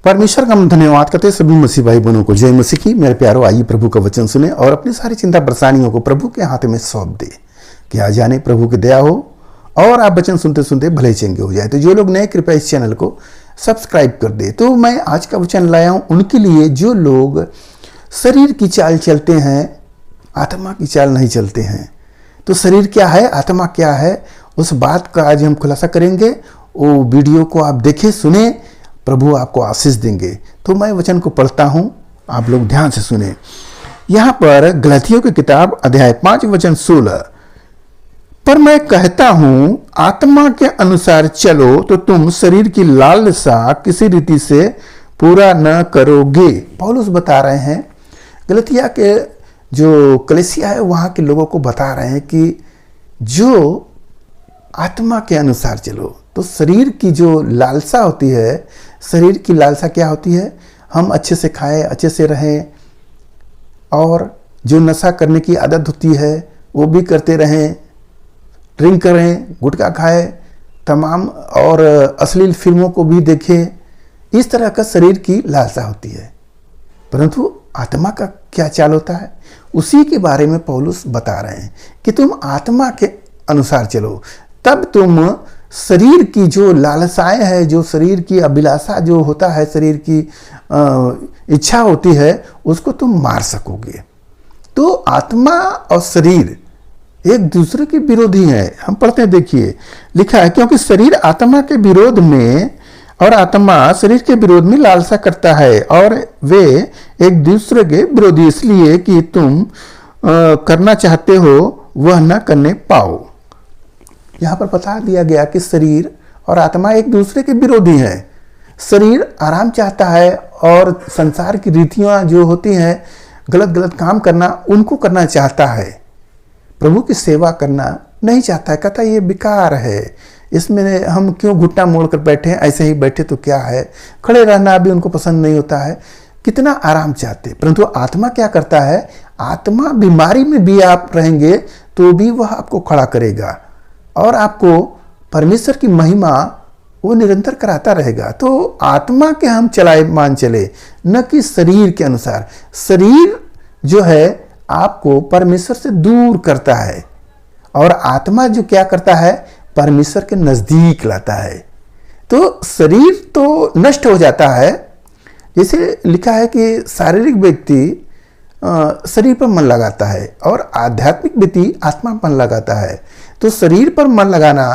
परमेश्वर का हम धन्यवाद करते हैं सभी मसीह भाई बहनों को। जय मसीह की। मेरे प्यारो, आइए प्रभु का वचन सुने और अपनी सारी चिंता परेशानियों को प्रभु के हाथ में सौंप दे। क्या जाने प्रभु की दया हो और आप वचन सुनते सुनते भले चंगे हो जाए। तो जो लोग नए, कृपया इस चैनल को सब्सक्राइब कर दे। तो मैं आज का वचन लाया हूं उनके लिए जो लोग शरीर की चाल चलते हैं, आत्मा की चाल नहीं चलते हैं। तो शरीर क्या है, आत्मा क्या है, उस बात का आज हम खुलासा करेंगे। वो वीडियो को आप देखें, सुने, प्रभु आपको आशीष देंगे। तो मैं वचन को पढ़ता हूं, आप लोग ध्यान से सुने। यहां पर गलातियों की किताब अध्याय 5 वचन 16, पर मैं कहता हूं आत्मा के अनुसार चलो तो तुम शरीर की लालसा किसी रीति से पूरा न करोगे। पौलुस बता रहे हैं, गलातिया के जो कलीसिया है वहां के लोगों को बता रहे हैं कि जो आत्मा के अनुसार चलो। तो शरीर की जो लालसा होती है, शरीर की लालसा क्या होती है, हम अच्छे से खाएं, अच्छे से रहें, और जो नशा करने की आदत होती है वो भी करते रहें, ड्रिंक करें, गुटखा खाएं, तमाम और अश्लील फिल्मों को भी देखें। इस तरह का शरीर की लालसा होती है। परंतु आत्मा का क्या चाल होता है, उसी के बारे में पौलुस बता रहे हैं कि तुम आत्मा के अनुसार चलो, तब तुम शरीर की जो लालसाएं है, जो शरीर की अभिलाषा जो होता है, शरीर की इच्छा होती है, उसको तुम मार सकोगे। तो आत्मा और शरीर एक दूसरे के विरोधी हैं। हम पढ़ते हैं, देखिए लिखा है, क्योंकि शरीर आत्मा के विरोध में और आत्मा शरीर के विरोध में लालसा करता है, और वे एक दूसरे के विरोधी इसलिए कि तुम करना चाहते हो वह न करने पाओ। यहाँ पर बता दिया गया कि शरीर और आत्मा एक दूसरे के विरोधी हैं। शरीर आराम चाहता है और संसार की रीतियां जो होती हैं, गलत गलत काम करना, उनको करना चाहता है। प्रभु की सेवा करना नहीं चाहता है, कहता है ये बेकार है, इसमें हम क्यों घुटना मोड़ कर बैठे हैं, ऐसे ही बैठे तो क्या है। खड़े रहना भी उनको पसंद नहीं होता है, कितना आराम चाहते। परंतु आत्मा क्या करता है, आत्मा बीमारी में भी आप रहेंगे तो भी वह आपको खड़ा करेगा और आपको परमेश्वर की महिमा वो निरंतर कराता रहेगा। तो आत्मा के हम चलाए मान चले, न कि शरीर के अनुसार। शरीर जो है आपको परमेश्वर से दूर करता है, और आत्मा जो क्या करता है, परमेश्वर के नजदीक लाता है। तो शरीर तो नष्ट हो जाता है। जैसे लिखा है कि शारीरिक व्यक्ति शरीर पर मन लगाता है और आध्यात्मिक व्यक्ति आत्मा पर मन लगाता है। तो शरीर पर मन लगाना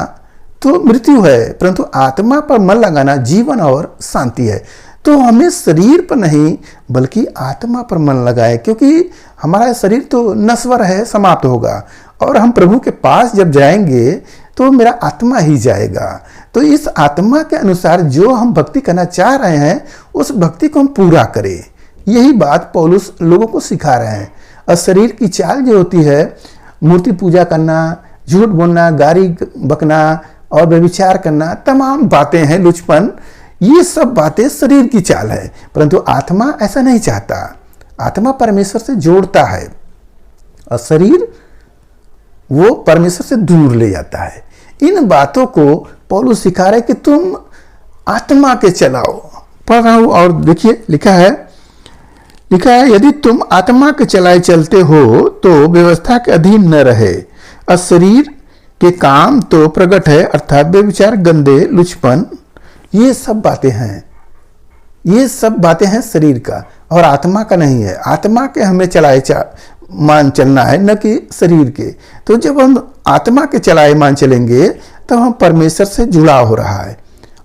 तो मृत्यु है, परंतु आत्मा पर मन लगाना जीवन और शांति है। तो हमें शरीर पर नहीं बल्कि आत्मा पर मन लगाए, क्योंकि हमारा शरीर तो नश्वर है, समाप्त होगा, और हम प्रभु के पास जब जाएंगे तो मेरा आत्मा ही जाएगा। तो इस आत्मा के अनुसार जो हम भक्ति करना चाह रहे हैं, उस भक्ति को हम पूरा करें। यही बात पौलुस लोगों को सिखा रहे हैं। और शरीर की चाल जो होती है, मूर्ति पूजा करना, झूठ बोलना, गाली बकना और व्यभिचार करना, तमाम बातें हैं, लुचपन, ये सब बातें शरीर की चाल है। परंतु आत्मा ऐसा नहीं चाहता। आत्मा परमेश्वर से जोड़ता है और शरीर वो परमेश्वर से दूर ले जाता है। इन बातों को पौलुस सिखा रहे कि तुम आत्मा के चलाओ। पढ़ रहा हूं और देखिए लिखा है, यदि तुम आत्मा के चलाए चलते हो तो व्यवस्था के अधीन न रहे। और शरीर के काम तो प्रकट है, अर्थात व्यभिचार, गंदे, लुचपन, ये सब बातें हैं। ये सब बातें हैं शरीर का, और आत्मा का नहीं है। आत्मा के हमें चलाए मान चलना है, न कि शरीर के। तो जब हम आत्मा के चलाए मान चलेंगे तब हम परमेश्वर से जुड़ाव हो रहा है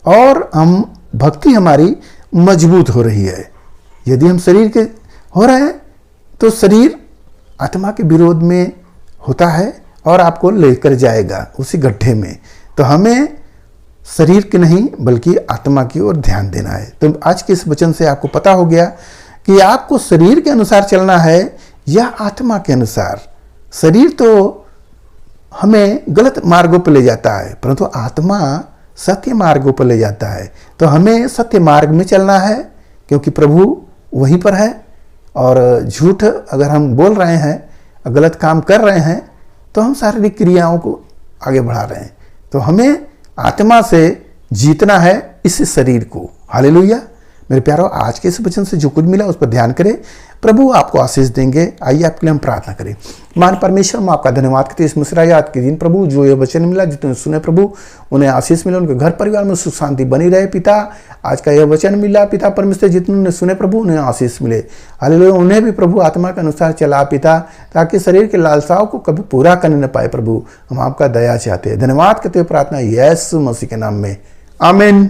और हम भक्ति हमारी मजबूत हो रही है। यदि हम शरीर के हो रहे हैं तो शरीर आत्मा के विरोध में होता है और आपको लेकर जाएगा उसी गड्ढे में। तो हमें शरीर के नहीं बल्कि आत्मा की ओर ध्यान देना है। तो आज के इस वचन से आपको पता हो गया कि आपको शरीर के अनुसार चलना है या आत्मा के अनुसार। शरीर तो हमें गलत मार्गों पर ले जाता है, परंतु आत्मा सत्य मार्गों पर ले जाता है। तो हमें सत्य मार्ग में चलना है, क्योंकि प्रभु वहीं पर है। और झूठ अगर हम बोल रहे हैं, गलत काम कर रहे हैं, तो हम शारीरिक क्रियाओं को आगे बढ़ा रहे हैं। तो हमें आत्मा से जीतना है इस शरीर को। हालेलुया। मेरे प्यारो, आज के इस वचन से जो कुछ मिला उस पर ध्यान करें, प्रभु आपको आशीष देंगे। आइए आपके लिए हम प्रार्थना करें। मान परमेश्वर, हम आपका धन्यवाद करते हैं इस मुस्कुराहट के दिन प्रभु, जो ये वचन मिला, जितने सुने प्रभु उन्हें आशीष मिला, उनके घर परिवार में सुख शांति बनी रहे पिता। आज का यह वचन मिला पिता परमेश्वर, जितने सुने प्रभु उन्हें आशीष मिले। हालेलुया, उन्हें भी प्रभु आत्मा के अनुसार चला पिता, ताकि शरीर के लालसाओं को कभी पूरा करने न पाए। प्रभु हम आपका दया चाहते हैं। धन्यवाद करते हुए प्रार्थना यीशु मसीह के नाम में, आमीन।